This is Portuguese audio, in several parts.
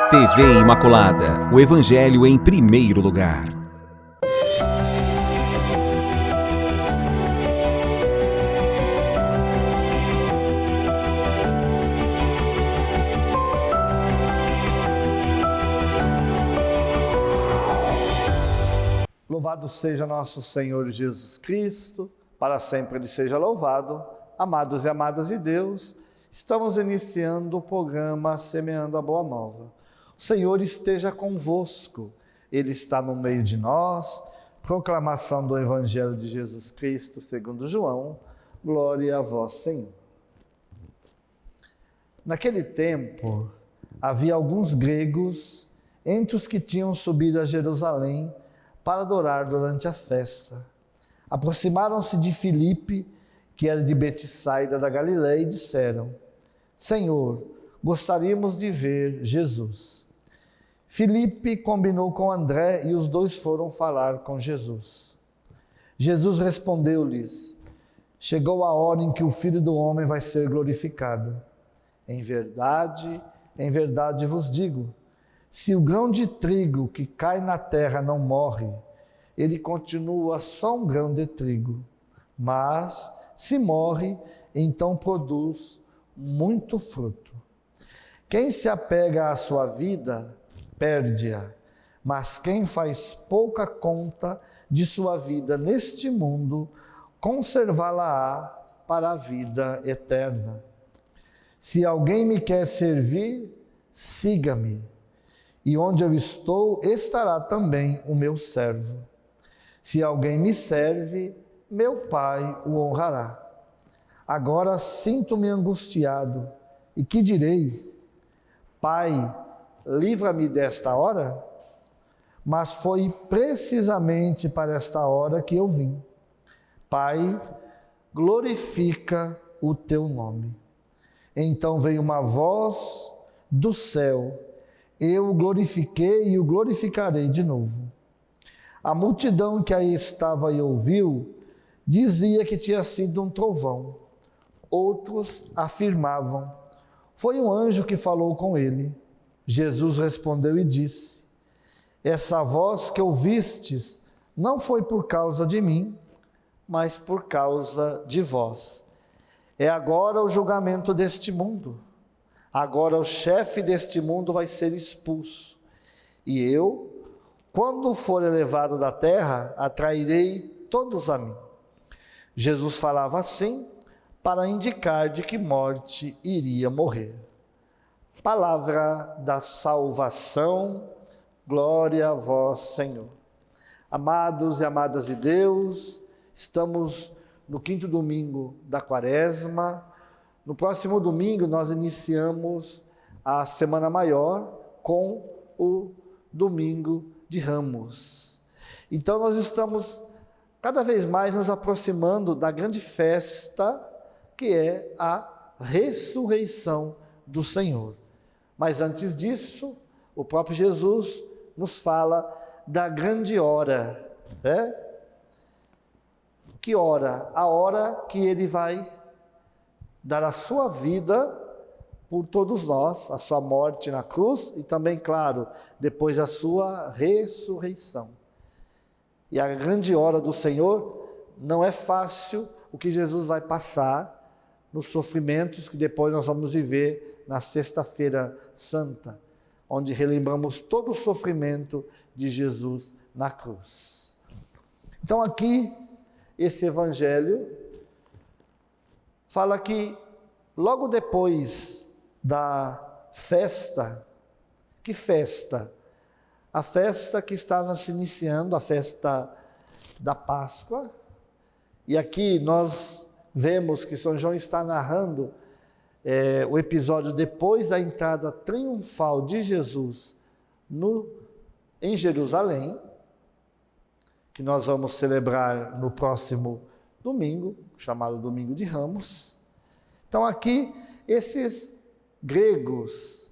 TV Imaculada, o Evangelho em primeiro lugar. Louvado seja nosso Senhor Jesus Cristo, para sempre Ele seja louvado. Amados e amadas de Deus, estamos iniciando o programa Semeando a Boa Nova. O Senhor esteja convosco, Ele está no meio de nós. Proclamação do Evangelho de Jesus Cristo segundo João. Glória a vós, Senhor. Naquele tempo, havia alguns gregos entre os que tinham subido a Jerusalém para adorar durante a festa. Aproximaram-se de Filipe, que era de Betsaida da Galileia, e disseram: Senhor, gostaríamos de ver Jesus. Filipe combinou com André e os dois foram falar com Jesus. Jesus respondeu-lhes: chegou a hora em que o Filho do Homem vai ser glorificado. Em verdade vos digo, se o grão de trigo que cai na terra não morre, ele continua só um grão de trigo. Mas, se morre, então produz muito fruto. Quem se apega à sua vida, perde-a. Mas quem faz pouca conta de sua vida neste mundo, conservá-la-á para a vida eterna. Se alguém me quer servir, siga-me. E onde eu estou, estará também o meu servo. Se alguém me serve, meu Pai o honrará. Agora sinto-me angustiado. E que direi? Pai, livra-me desta hora? Mas foi precisamente para esta hora que eu vim. Pai, glorifica o teu nome. Então veio uma voz do céu. Eu o glorifiquei e o glorificarei de novo. A multidão que aí estava e ouviu, dizia que tinha sido um trovão. Outros afirmavam: foi um anjo que falou com ele. Jesus respondeu e disse: essa voz que ouvistes não foi por causa de mim, mas por causa de vós. É agora o julgamento deste mundo. Agora o chefe deste mundo vai ser expulso. E eu, quando for elevado da terra, atrairei todos a mim. Jesus falava assim para indicar de que morte iria morrer. Palavra da salvação, glória a vós, Senhor. Amados e amadas de Deus, estamos no 5º domingo da Quaresma. No próximo domingo nós iniciamos a Semana Maior com o Domingo de Ramos. Então nós estamos cada vez mais nos aproximando da grande festa que é a ressurreição do Senhor. Mas antes disso, o próprio Jesus nos fala da grande hora, né? Que hora? A hora que Ele vai dar a sua vida por todos nós, a sua morte na cruz e também, claro, depois a sua ressurreição. E a grande hora do Senhor não é fácil o que Jesus vai passar nos sofrimentos que depois nós vamos viver na Sexta-feira Santa, onde relembramos todo o sofrimento de Jesus na cruz. Então aqui, esse Evangelho fala que logo depois da festa, que festa? A festa que estava se iniciando, a festa da Páscoa. E aqui nós vemos que São João está narrando o episódio depois da entrada triunfal de Jesus em Jerusalém, que nós vamos celebrar no próximo domingo, chamado Domingo de Ramos. Então aqui, esses gregos,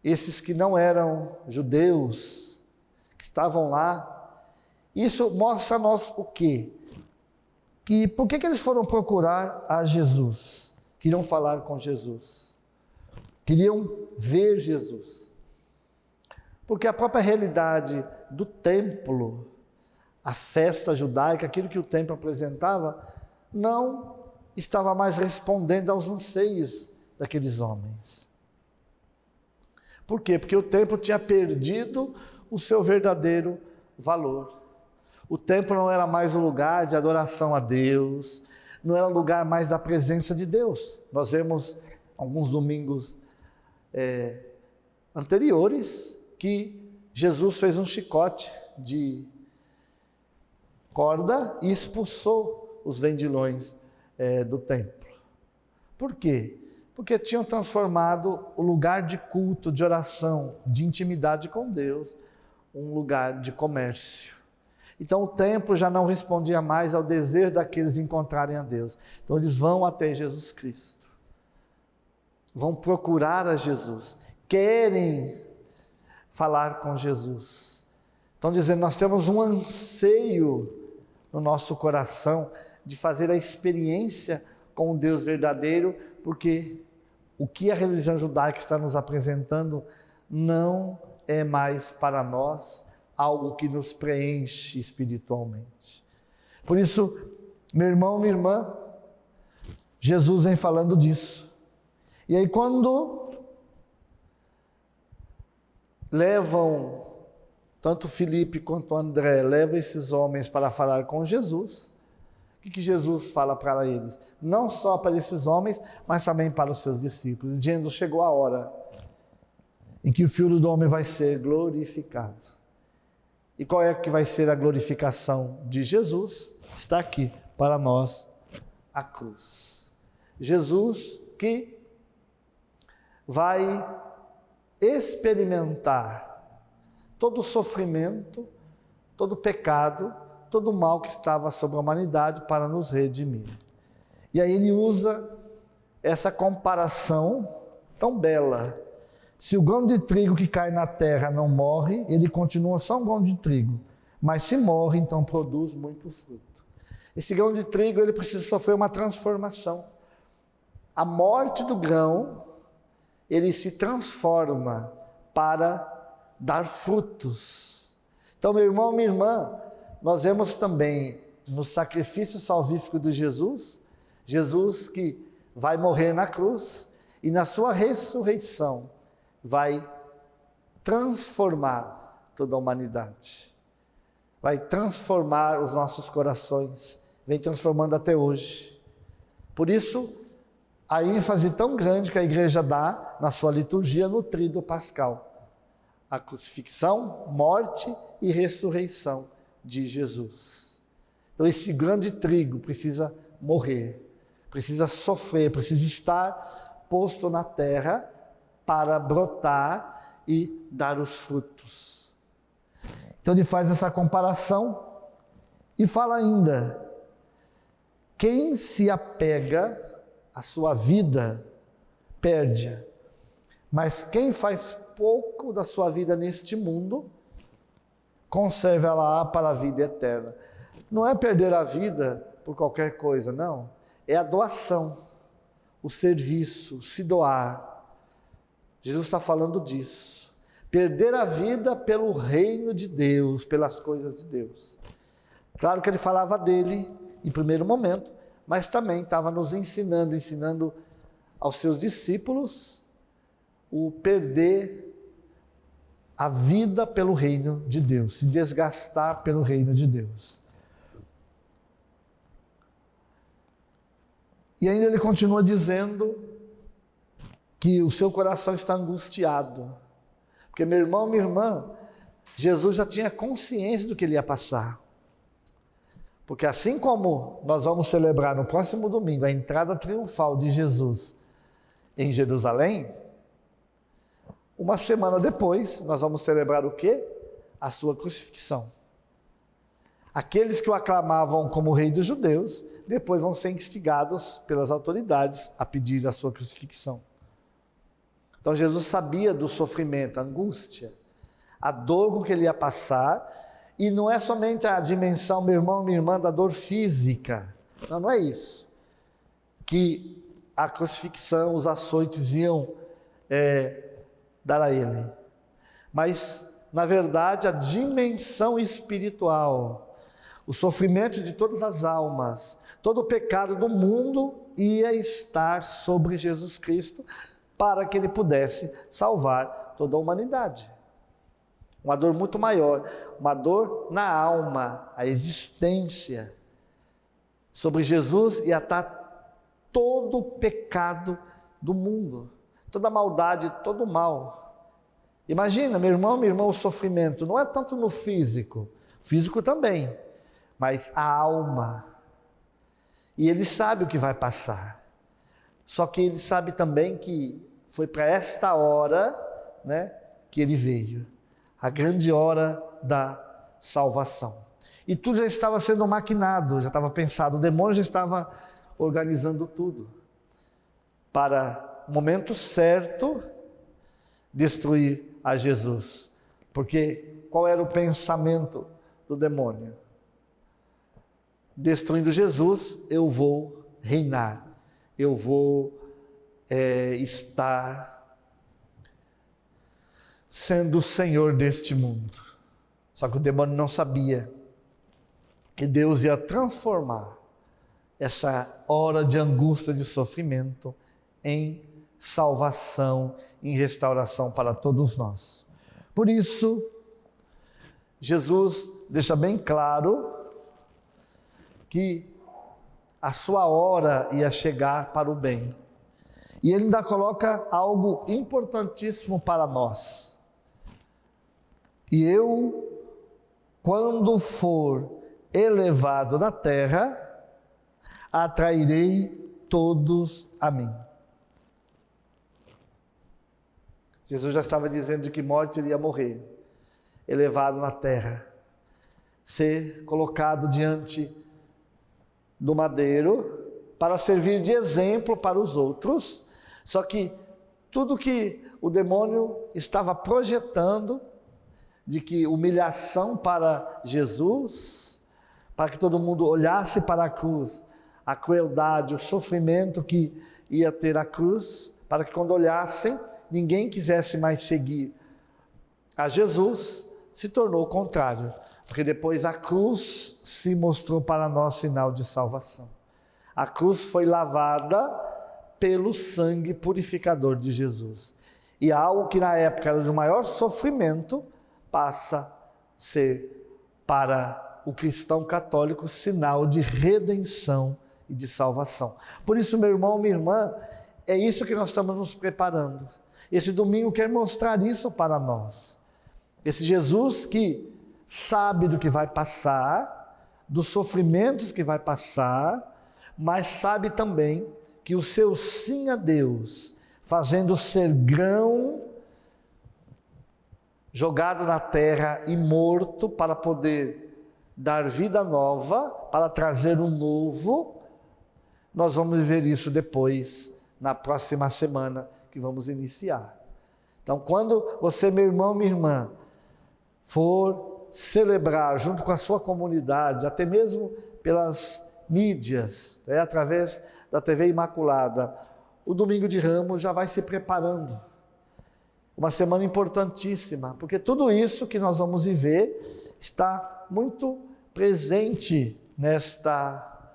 esses que não eram judeus, que estavam lá, isso mostra a nós o quê? Por que eles foram procurar a Jesus? Queriam falar com Jesus. Queriam ver Jesus. Porque a própria realidade do templo, a festa judaica, aquilo que o templo apresentava, não estava mais respondendo aos anseios daqueles homens. Por quê? Porque o templo tinha perdido o seu verdadeiro valor. O templo não era mais o lugar de adoração a Deus, não era o lugar mais da presença de Deus. Nós vemos alguns domingos anteriores que Jesus fez um chicote de corda e expulsou os vendilhões do templo. Por quê? Porque tinham transformado o lugar de culto, de oração, de intimidade com Deus, um lugar de comércio. Então o templo já não respondia mais ao desejo daqueles encontrarem a Deus. Então eles vão até Jesus Cristo, vão procurar a Jesus, querem falar com Jesus. Estão dizendo, nós temos um anseio no nosso coração de fazer a experiência com o Deus verdadeiro, porque o que a religião judaica está nos apresentando não é mais para nós algo que nos preenche espiritualmente. Por isso, meu irmão, minha irmã, Jesus vem falando disso. E aí quando levam, tanto Filipe quanto André, levam esses homens para falar com Jesus, o que Jesus fala para eles? Não só para esses homens, mas também para os seus discípulos, dizendo, chegou a hora em que o Filho do Homem vai ser glorificado. E qual é que vai ser a glorificação de Jesus? Está aqui para nós a cruz. Jesus que vai experimentar todo o sofrimento, todo o pecado, todo o mal que estava sobre a humanidade para nos redimir. E aí ele usa essa comparação tão bela. Se o grão de trigo que cai na terra não morre, ele continua só um grão de trigo. Mas se morre, então produz muito fruto. Esse grão de trigo, ele precisa sofrer uma transformação. A morte do grão, ele se transforma para dar frutos. Então, meu irmão, minha irmã, nós vemos também no sacrifício salvífico de Jesus, Jesus que vai morrer na cruz e na sua ressurreição vai transformar toda a humanidade. Vai transformar os nossos corações, vem transformando até hoje. Por isso, a ênfase tão grande que a igreja dá na sua liturgia no tríduo pascal. A crucifixão, morte e ressurreição de Jesus. Então esse grande trigo precisa morrer, precisa sofrer, precisa estar posto na terra para brotar e dar os frutos. Então ele faz essa comparação e fala ainda, quem se apega à sua vida, perde-a, mas quem faz pouco da sua vida neste mundo, conserva-la para a vida eterna. Não é perder a vida por qualquer coisa, não. É a doação, o serviço, se doar. Jesus está falando disso. Perder a vida pelo reino de Deus, pelas coisas de Deus. Claro que ele falava dele em primeiro momento, mas também estava nos ensinando aos seus discípulos o perder a vida pelo reino de Deus, se desgastar pelo reino de Deus. E ainda ele continua dizendo que o seu coração está angustiado. Porque, meu irmão, minha irmã, Jesus já tinha consciência do que ele ia passar. Porque assim como nós vamos celebrar no próximo domingo a entrada triunfal de Jesus em Jerusalém, uma semana depois nós vamos celebrar o quê? A sua crucifixão. Aqueles que o aclamavam como rei dos judeus, depois vão ser instigados pelas autoridades a pedir a sua crucifixão. Então Jesus sabia do sofrimento, a angústia, a dor com que ele ia passar, e não é somente a dimensão, meu irmão, minha irmã, da dor física. Não é isso. Que a crucifixão, os açoites iam dar a ele. Mas na verdade, a dimensão espiritual, o sofrimento de todas as almas, todo o pecado do mundo ia estar sobre Jesus Cristo para que ele pudesse salvar toda a humanidade. Uma dor muito maior, uma dor na alma, a existência. Sobre Jesus ia estar todo o pecado do mundo, toda a maldade, todo o mal. Imagina, meu irmão, minha irmã, o sofrimento não é tanto no físico também, mas a alma. E ele sabe o que vai passar. Só que ele sabe também que foi para esta hora, né, que ele veio. A grande hora da salvação. E tudo já estava sendo maquinado, já estava pensado. O demônio já estava organizando tudo para, no momento certo, destruir a Jesus. Porque qual era o pensamento do demônio? Destruindo Jesus, eu vou reinar. Eu vou estar sendo o Senhor deste mundo. Só que o demônio não sabia que Deus ia transformar essa hora de angústia, de sofrimento, em salvação, em restauração para todos nós. Por isso, Jesus deixa bem claro que a sua hora ia chegar para o bem. E ele ainda coloca algo importantíssimo para nós. E eu, quando for elevado na terra, atrairei todos a mim. Jesus já estava dizendo de que morte ele ia morrer, elevado na terra, ser colocado diante do madeiro para servir de exemplo para os outros. Só que tudo que o demônio estava projetando, de que humilhação para Jesus, para que todo mundo olhasse para a cruz, a crueldade, o sofrimento que ia ter a cruz, para que quando olhassem, ninguém quisesse mais seguir a Jesus, se tornou o contrário, porque depois a cruz se mostrou para nós sinal de salvação. A cruz foi lavada pelo sangue purificador de Jesus. E algo que na época era de maior sofrimento, passa a ser para o cristão católico sinal de redenção e de salvação. Por isso, meu irmão, minha irmã, é isso que nós estamos nos preparando. Esse domingo quer mostrar isso para nós. Esse Jesus que sabe do que vai passar, dos sofrimentos que vai passar, mas sabe também que o seu sim a Deus, fazendo ser grão jogado na terra e morto para poder dar vida nova, para trazer um novo, nós vamos ver isso depois, na próxima semana que vamos iniciar. Então, quando você, meu irmão, minha irmã, for celebrar junto com a sua comunidade, até mesmo pelas mídias, através da TV Imaculada, o Domingo de Ramos já vai se preparando. Uma semana importantíssima, porque tudo isso que nós vamos viver está muito presente nesta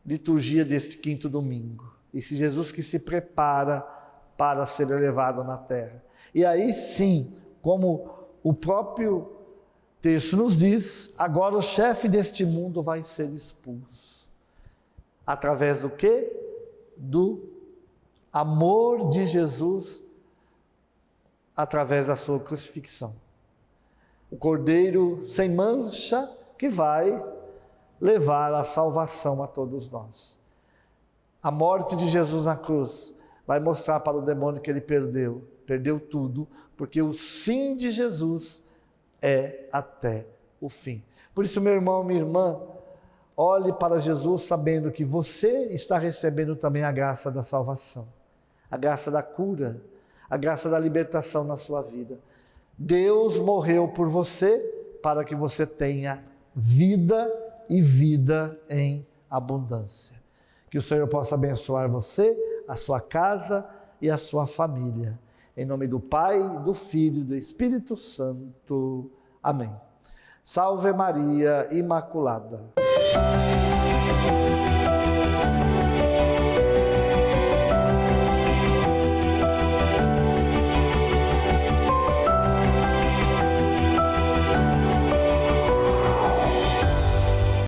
liturgia deste quinto domingo. Esse Jesus que se prepara para ser elevado na terra. E aí sim, como o próprio texto nos diz, agora o chefe deste mundo vai ser expulso. Através do quê? Do amor de Jesus através da sua crucifixão. O Cordeiro sem mancha que vai levar a salvação a todos nós. A morte de Jesus na cruz vai mostrar para o demônio que ele perdeu tudo, porque o sim de Jesus é até o fim. Por isso, meu irmão, minha irmã, olhe para Jesus sabendo que você está recebendo também a graça da salvação, a graça da cura, a graça da libertação na sua vida. Deus morreu por você para que você tenha vida e vida em abundância. Que o Senhor possa abençoar você, a sua casa e a sua família. Em nome do Pai, do Filho e do Espírito Santo. Amém. Salve Maria Imaculada.